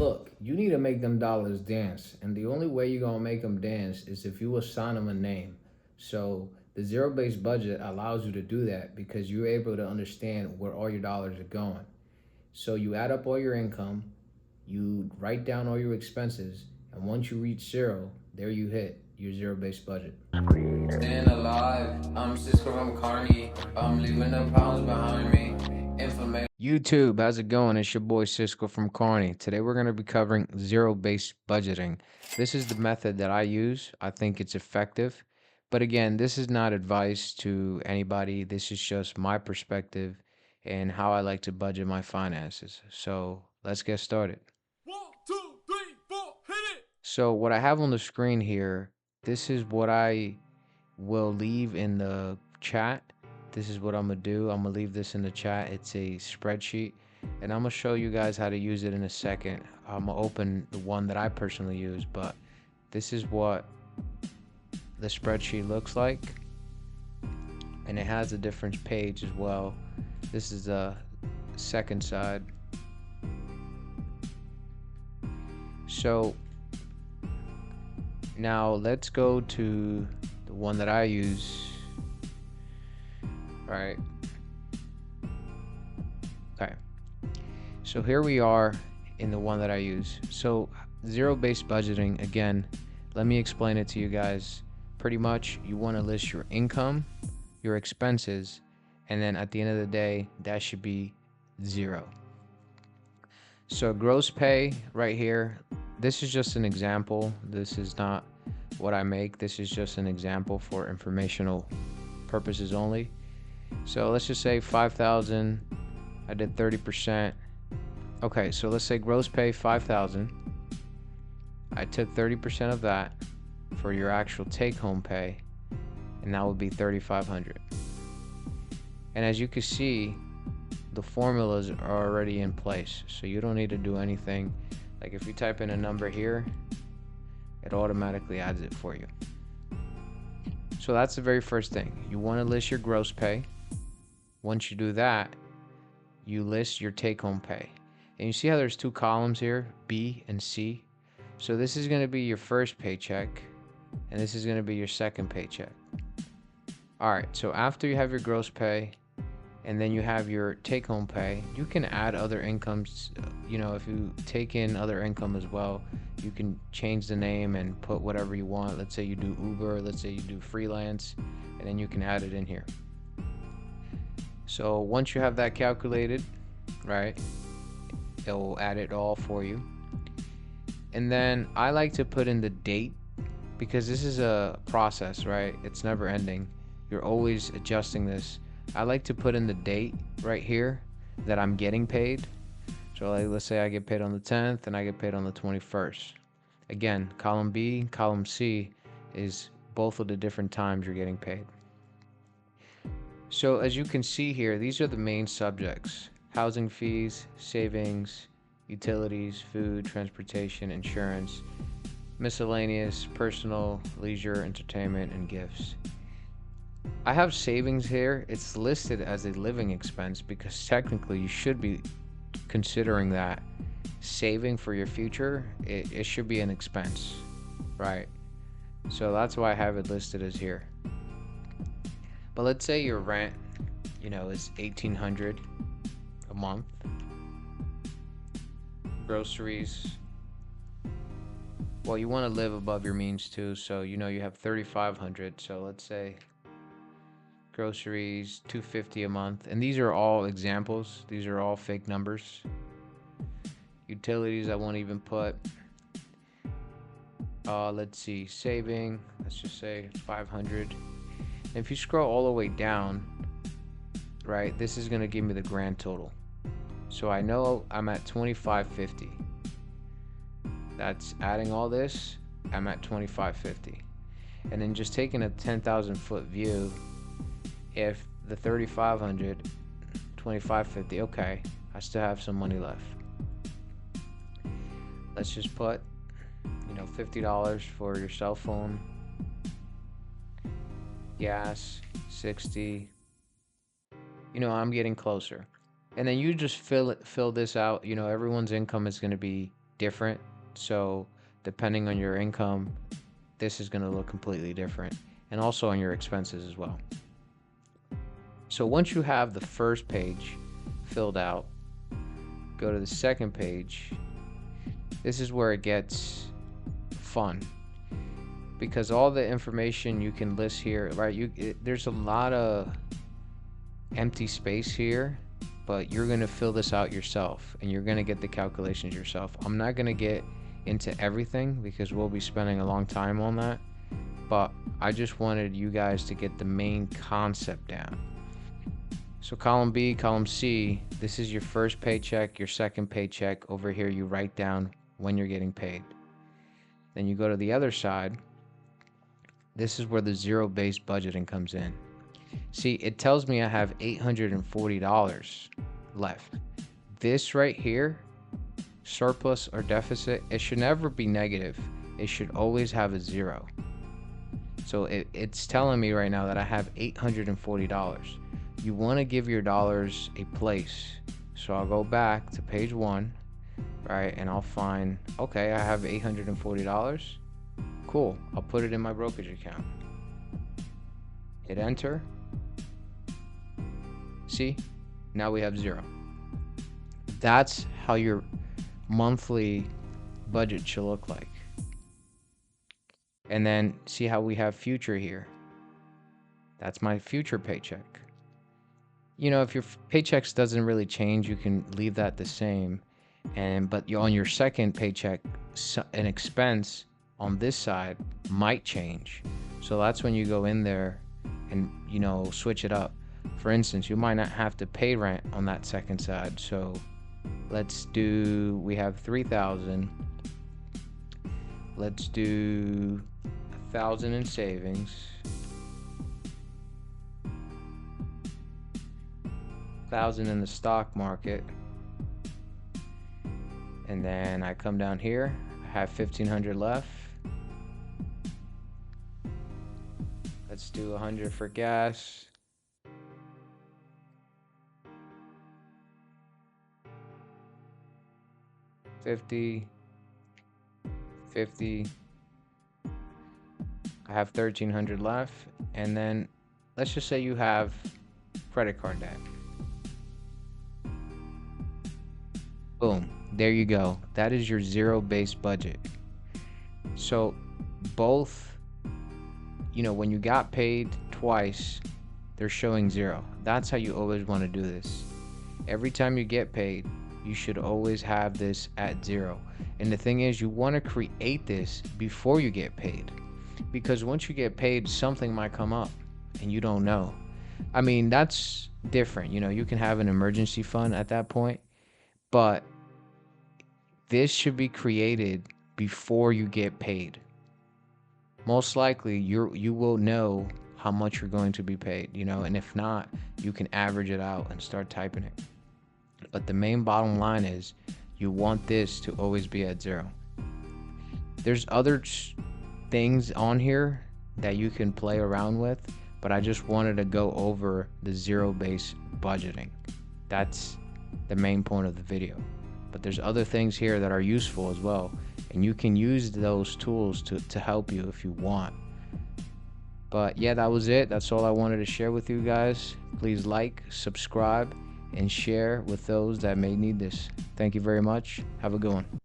look, you need to make them dollars dance, and the only way you're gonna make them dance is if you assign them a name. So the zero-based budget allows you to do that because you're able to understand where all your dollars are going. So you add up all your income, you write down all your expenses, and once you reach zero, there you hit your zero-based budget. Staying alive, I'm Cisco from Carney. I'm leaving the problems behind me. Information. YouTube, how's it going? It's your boy Cisco from Carney. Today we're going to be covering zero-based budgeting. This is the method that I use. I think it's effective. But again, this is not advice to anybody. This is just my perspective and how I like to budget my finances. So let's get started. 1, 2, 3, 4, hit it! So what I have on the screen here, this is what I will leave in the chat. This is what I'm gonna do. I'm gonna leave this in the chat. It's a spreadsheet, and I'm gonna show you guys how to use it in a second. I'm gonna open the one that I personally use, but this is what the spreadsheet looks like, and it has a different page as well. This is the second side. So now let's go to the one that I use. Right. Okay. So here we are in the one that I use. So zero-based budgeting, again, let me explain it to you guys. Pretty much you want to list your income, your expenses, and then at the end of the day, that should be zero. So gross pay right here, this is just an example. This is not what I make. This is just an example for informational purposes only. So let's just say 5,000. I did 30%. Okay, so let's say gross pay 5,000. I took 30% of that for your actual take-home pay, and that would be 3,500. And as you can see, the formulas are already in place, so you don't need to do anything. Like if you type in a number here, it automatically adds it for you. So that's the very first thing. You want to list your gross pay. Once you do that, you list your take-home pay. And you see how there's two columns here, B and C? So this is going to be your first paycheck, and this is going to be your second paycheck. All right, so after you have your gross pay, and then you have your take-home pay, you can add other incomes. You know, if you take in other income as well, you can change the name and put whatever you want. Let's say you do Uber, let's say you do freelance, and then you can add it in here. So once you have that calculated, right, it will add it all for you. And then I like to put in the date because this is a process, right? It's never ending. You're always adjusting this. I like to put in the date right here that I'm getting paid. So like, let's say I get paid on the 10th and I get paid on the 21st. Again, column B, column C is both of the different times you're getting paid. So as you can see here, these are the main subjects: housing fees, savings, utilities, food, transportation, insurance, miscellaneous, personal, leisure, entertainment, and gifts. I have savings here. It's listed as a living expense because technically you should be considering that saving for your future. It should be an expense, right? So that's why I have it listed as here. But let's say your rent, is $1,800 a month. Groceries. Well, you want to live above your means too, so you have $3,500. So let's say groceries $250 a month, and these are all examples. These are all fake numbers. Utilities I won't even put. Let's see, saving. Let's just say 500. If you scroll all the way down, right, this is going to give me the grand total. So I know I'm at $2,550. That's adding all this, I'm at $2,550. And then just taking a 10,000 foot view, if the 3,500, $2,550, okay, I still have some money left. Let's just put, $50 for your cell phone. Gas, 60. I'm getting closer. And then you just fill this out. Everyone's income is going to be different. So depending on your income, this is going to look completely different, and also on your expenses as well. So once you have the first page filled out, go to the second page. This is where it gets fun, because all the information you can list here, right? There's a lot of empty space here, but you're going to fill this out yourself and you're going to get the calculations yourself. I'm not going to get into everything because we'll be spending a long time on that, but I just wanted you guys to get the main concept down. So column B, column C, this is your first paycheck, your second paycheck. Over here you write down when you're getting paid. Then you go to the other side. This is where the zero-based budgeting comes in. See, it tells me I have $840 left. This right here, surplus or deficit, it should never be negative. It should always have a zero. So it's telling me right now that I have $840. You want to give your dollars a place. So I'll go back to page 1, right, and I'll find, okay, I have $840. Cool, I'll put it in my brokerage account. Hit enter. See, now we have 0. That's how your monthly budget should look like. And then see how we have future here. That's my future paycheck. You know, if your paychecks doesn't really change, you can leave that the same. But on your second paycheck, an expense on this side might change. So that's when you go in there and, you know, switch it up. For instance, you might not have to pay rent on that second side. So let's do, we have 3,000. Let's do 1,000 in savings. 1,000 in the stock market. And then I come down here, I have 1,500 left. Let's do 100 for gas. $50. I have 1,300 left. And then let's just say you have credit card debt. Boom, there you go. That is your zero-based budget. So both, you know, when you got paid twice, they're showing 0. That's how you always want to do this. Every time you get paid, you should always have this at 0. And the thing is, you want to create this before you get paid, because once you get paid, something might come up and you don't know. I mean, that's different. You know, you can have an emergency fund at that point, but this should be created before you get paid. Most likely you will know how much you're going to be paid, you know, and if not, you can average it out and start typing it. But the main bottom line is you want this to always be at 0. There's other things on here that you can play around with, but I just wanted to go over the zero-based budgeting. That's the main point of the video. But there's other things here that are useful as well, and you can use those tools to help you if you want. But yeah, that was it. That's all I wanted to share with you guys. Please like, subscribe, and share with those that may need this. Thank you very much. Have a good one.